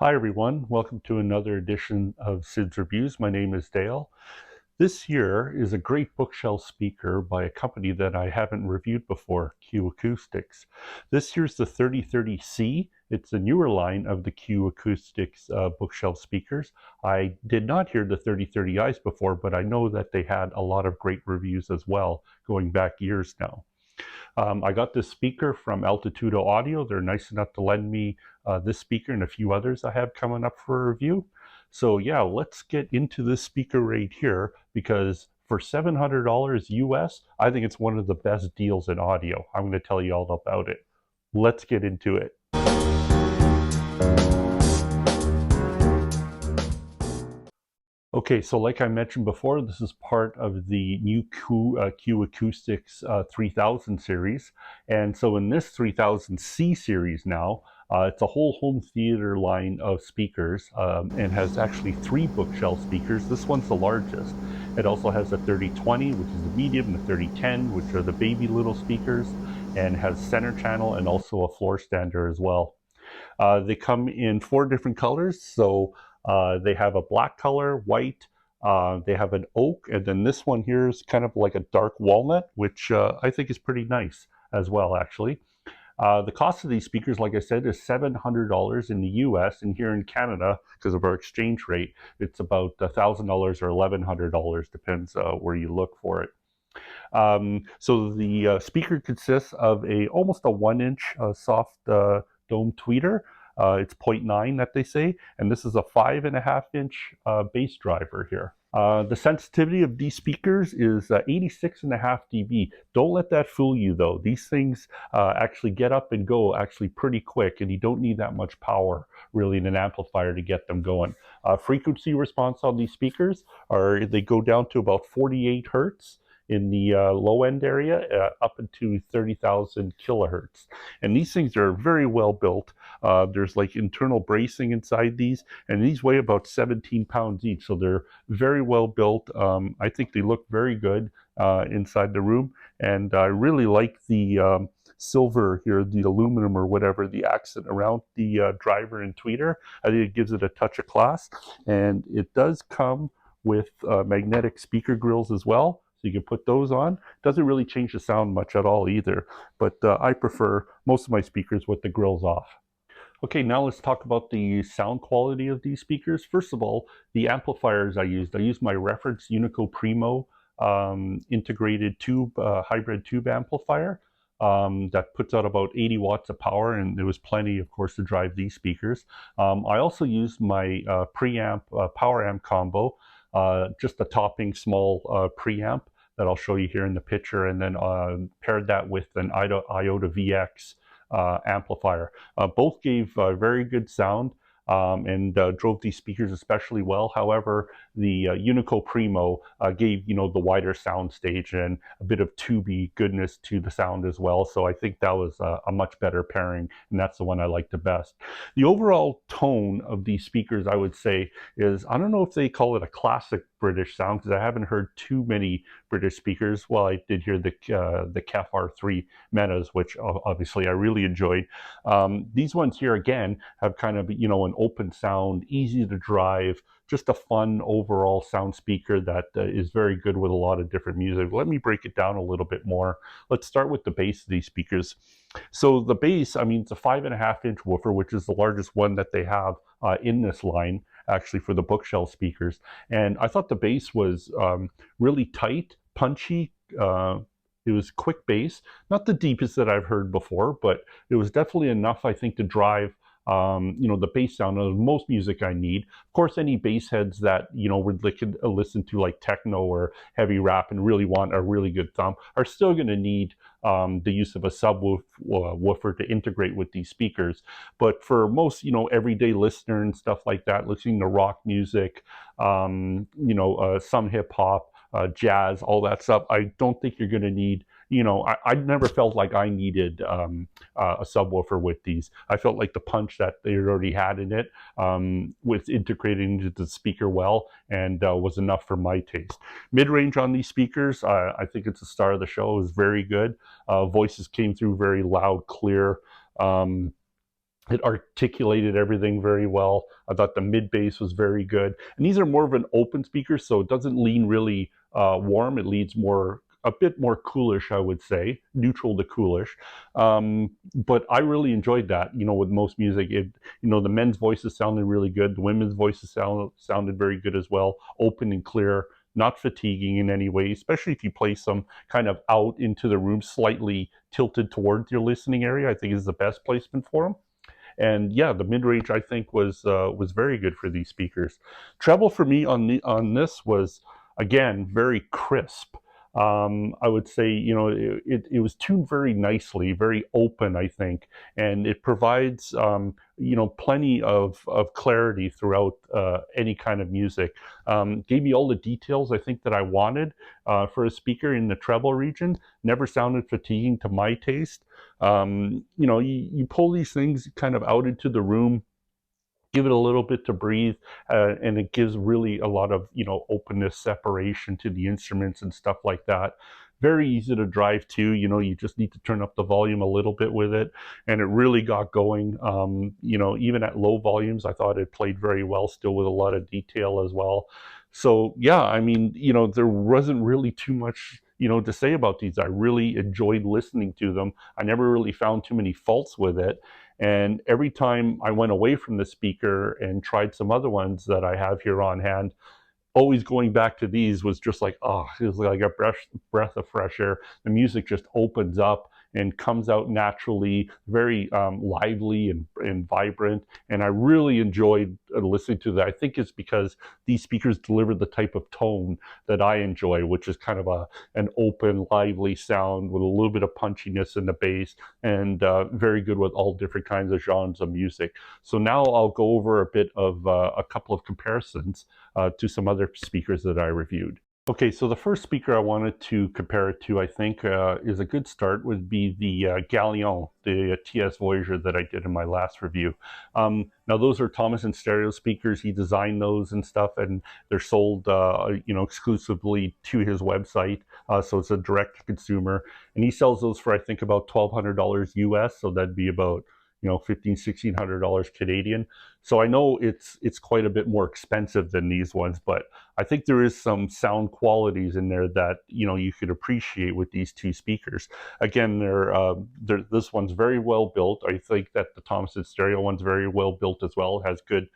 Hi everyone, welcome to another edition of Sid's Reviews. My name is Dale. This here is a great bookshelf speaker by a company that I haven't reviewed before, Q Acoustics. This here's the 3030C. It's the newer line of the Q Acoustics bookshelf speakers. I did not hear the 3030Is before, but I know that they had a lot of great reviews as well, going back years now. I got this speaker from Altitudo Audio. They're nice enough to lend me this speaker and a few others I have coming up for a review. So yeah, let's get into this speaker right here because for $700 US, I think it's one of the best deals in audio. I'm going to tell you all about it. Let's get into it. Okay, so like I mentioned before, this is part of the new Q Acoustics 3000 series. And so in this 3000C series now, it's a whole home theater line of speakers and has actually 3 bookshelf speakers. This one's the largest. It also has a 3020, which is the medium, and the 3010, which are the baby little speakers, and has center channel and also a floor stander as well. They come in 4 different colors. So they have a black color, white, they have an oak, and then this one here is kind of like a dark walnut, which I think is pretty nice as well, actually. The cost of these speakers, like I said, is $700 in the US, and here in Canada, because of our exchange rate, it's about $1,000 or $1,100, depends where you look for it. So the speaker consists of almost a 1-inch soft dome tweeter. It's 0.9 that they say, and this is a 5.5-inch bass driver here. The sensitivity of these speakers is 86.5 dB. Don't let that fool you though. These things actually get up and go actually pretty quick, and you don't need that much power really in an amplifier to get them going. Frequency response on these speakers they go down to about 48 hertz in the low end area up into 30,000 kilohertz. And these things are very well built. There's like internal bracing inside these, and these weigh about 17 pounds each. So they're very well built. I think they look very good inside the room. And I really like the silver here, the aluminum or whatever, the accent around the driver and tweeter. I think it gives it a touch of class. And it does come with magnetic speaker grills as well. So you can put those on. Doesn't really change the sound much at all either, but I prefer most of my speakers with the grills off. Okay, now let's talk about the sound quality of these speakers. First of all, the amplifiers I used my reference Unico Primo integrated tube, hybrid tube amplifier that puts out about 80 watts of power, and there was plenty, of course, to drive these speakers. I also used my preamp power amp combo, just a topping small preamp that I'll show you here in the picture, and then paired that with an Iota VX amplifier. Both gave very good sound and drove these speakers especially well. However, the Unico Primo gave the wider sound stage and a bit of tubey goodness to the sound as well. So I think that was a much better pairing, and that's the one I like the best. The overall tone of these speakers, I would say, is, I don't know if they call it a classic British sound, because I haven't heard too many British speakers. Well, I did hear the KEF R3 Metas, which obviously I really enjoyed. These ones here again have kind of an open sound, easy to drive, just a fun overall sound speaker that is very good with a lot of different music. Let me break it down a little bit more. Let's start with the bass of these speakers. So the bass, I mean, it's a 5.5-inch woofer, which is the largest one that they have in this line, actually, for the bookshelf speakers. And I thought the bass was really tight, punchy. It was quick bass, not the deepest that I've heard before, but it was definitely enough, I think, to drive the bass sound of most music I need. Of course, any bass heads that would listen to like techno or heavy rap and really want a really good thumb are still going to need the use of a subwoofer to integrate with these speakers. But for most everyday listener and stuff like that, listening to rock music, some hip hop, jazz, all that stuff, I don't think you're going to need, I never felt like I needed a subwoofer with these. I felt like the punch that they already had in it was integrated into the speaker well, and was enough for my taste. Mid-range on these speakers, I think it's the star of the show, is very good. Voices came through very loud, clear. It articulated everything very well. I thought the mid bass was very good. And these are more of an open speaker, so it doesn't lean really warm. It leans more, a bit more coolish, I would say, neutral to coolish. But I really enjoyed that. You know, with most music, the men's voices sounded really good. The women's voices sounded very good as well, open and clear, not fatiguing in any way, especially if you play some kind of out into the room, slightly tilted towards your listening area. I think is the best placement for them. And yeah, the mid range I think was very good for these speakers. Treble for me on this was again very crisp. I would say it was tuned very nicely, very open, I think, and it provides plenty of clarity throughout any kind of music. Gave me all the details I think that I wanted for a speaker in the treble region. Never sounded fatiguing to my taste. You pull these things kind of out into the room, give it a little bit to breathe, and it gives really a lot of openness, separation to the instruments and stuff like that. Very easy to drive to. You just need to turn up the volume a little bit with it, and it really got going. Even at low volumes, I thought it played very well, still with a lot of detail as well. So yeah, I mean, there wasn't really too much to say about these. I really enjoyed listening to them. I never really found too many faults with it. And every time I went away from the speaker and tried some other ones that I have here on hand, always going back to these was just like, oh, it was like a breath of fresh air. The music just opens up and comes out naturally, very lively and vibrant. And I really enjoyed listening to that. I think it's because these speakers deliver the type of tone that I enjoy, which is kind of an open, lively sound with a little bit of punchiness in the bass, and very good with all different kinds of genres of music. So now I'll go over a bit of a couple of comparisons to some other speakers that I reviewed. Okay, so the first speaker I wanted to compare it to, I think, is a good start, would be the Galion, the TS Voyager that I did in my last review. Now, those are Thomas and Stereo speakers. He designed those and stuff, and they're sold, exclusively to his website. So it's a direct to consumer, and he sells those for I think about $1,200 US. So that'd be about $1,500-$1,600 Canadian. So I know it's quite a bit more expensive than these ones, but I think there is some sound qualities in there that you could appreciate with these two speakers. Again, this one's very well built. I think that the Thomas & Stereo one's very well built as well. It has good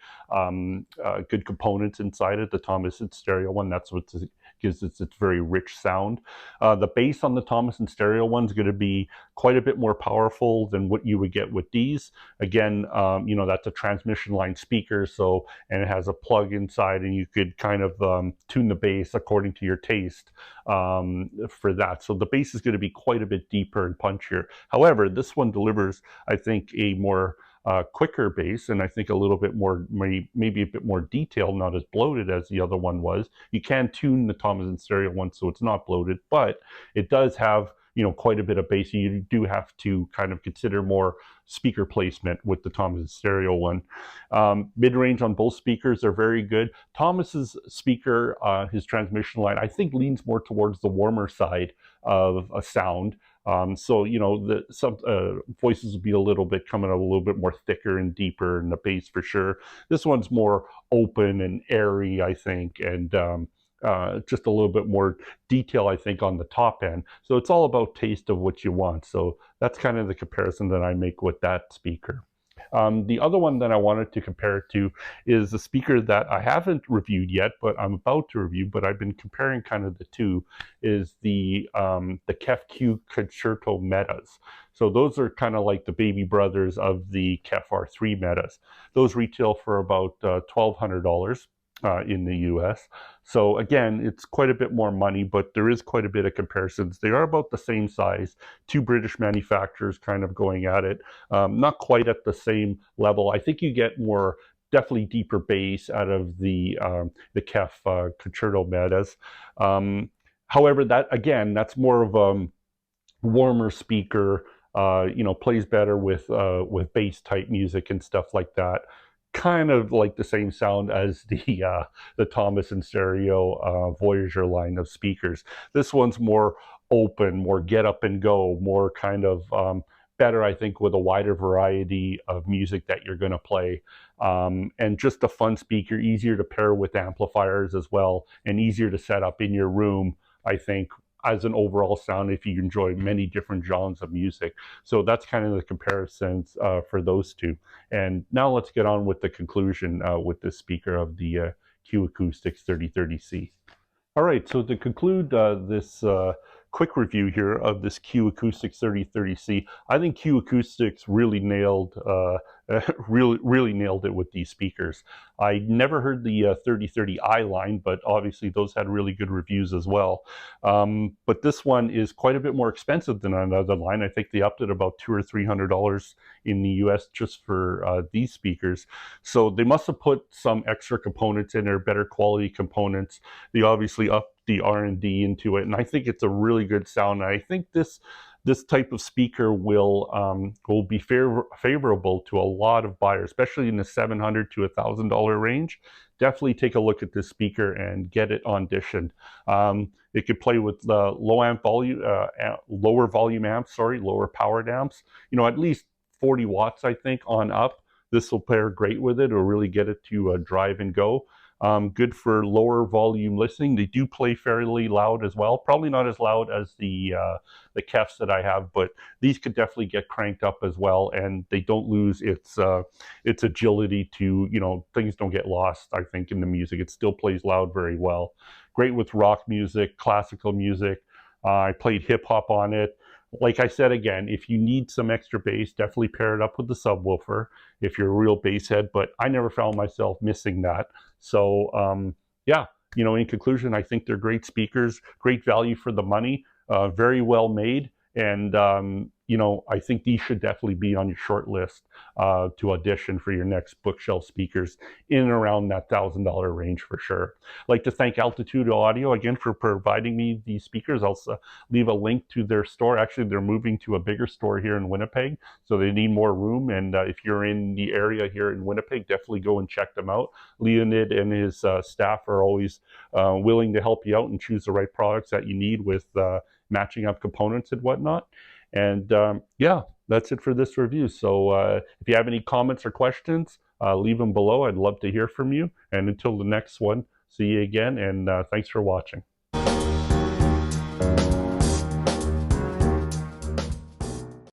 good components inside it. The Thomas & Stereo one, that's what gives its very rich sound. The bass on the Thomas & Stereo one's going to be quite a bit more powerful than what you would get with these. Again, that's a transmission line speaker, and it has a plug inside, and you could kind of tune the bass according to your taste for that. So the bass is going to be quite a bit deeper and punchier. However, this one delivers, I think, a more quicker bass, and I think a little bit more, maybe a bit more detailed, not as bloated as the other one was. You can tune the Thomas & Stereo one so it's not bloated, but it does have quite a bit of bass. You do have to kind of consider more speaker placement with the Thomas & Stereo one. Mid-range on both speakers are very good. Thomas's speaker, his transmission line, I think leans more towards the warmer side of a sound. So some voices will be a little bit coming out a little bit more thicker and deeper in the bass for sure. This one's more open and airy, I think, and just a little bit more detail, I think, on the top end. So it's all about taste of what you want. So that's kind of the comparison that I make with that speaker. The other one that I wanted to compare it to is a speaker that I haven't reviewed yet, but I'm about to review, but I've been comparing kind of the two, is the Q Concerto Metas. So those are kind of like the baby brothers of the R3 Metas. Those retail for about $1,200 in the US. So again, it's quite a bit more money, but there is quite a bit of comparisons. They are about the same size, two British manufacturers kind of going at it, not quite at the same level. I think you get more, definitely deeper bass out of the Concerto Metas. However, that's more of a warmer speaker, plays better with bass type music and stuff like that. Kind of like the same sound as the Thomas & Stereo Voyager line of speakers. This one's more open, more get up and go, more kind of better, I think, with a wider variety of music that you're going to play. And just a fun speaker, easier to pair with amplifiers as well, and easier to set up in your room, I think, as an overall sound if you enjoy many different genres of music. So that's kind of the comparisons for those two. And now let's get on with the conclusion with this speaker of the Q Acoustics 3030C. All right, so to conclude this quick review here of this Q Acoustics 3030C, I think Q Acoustics really nailed really nailed it with these speakers. I never heard the 3030i line, but obviously those had really good reviews as well. But this one is quite a bit more expensive than another line. I think they upped it about $200 or $300 in the US just for these speakers. So they must have put some extra components in there, better quality components. They obviously upped the R&D into it, and I think it's a really good sound. And I think this type of speaker will be favorable to a lot of buyers, especially in the $700 to $1,000 range. Definitely take a look at this speaker and get it auditioned. It could play with lower volume amps, lower powered amps. You know, at least 40 watts, I think, on up. This will pair great with it, or really get it to drive and go. Good for lower volume listening. They do play fairly loud as well. Probably not as loud as the Kefs that I have, but these could definitely get cranked up as well, and they don't lose its agility to, you know, things don't get lost, I think, in the music. It still plays loud very well. Great with rock music, classical music. I played hip hop on it. Like I said, again, if you need some extra bass, definitely pair it up with the subwoofer if you're a real bass head, but I never found myself missing that. So yeah, you know, in conclusion, I think they're great speakers, great value for the money, very well made, and you know, I think these should definitely be on your short list to audition for your next bookshelf speakers in and around that $1,000 range for sure. I'd like to thank Altitude Audio again for providing me these speakers. I'll leave a link to their store. Actually, they're moving to a bigger store here in Winnipeg, so they need more room. And if you're in the area here in Winnipeg, definitely go and check them out. Leonid and his staff are always willing to help you out and choose the right products that you need with matching up components and whatnot. And yeah, that's it for this review. So if you have any comments or questions, leave them below. I'd love to hear from you. And until the next one, see you again, and thanks for watching.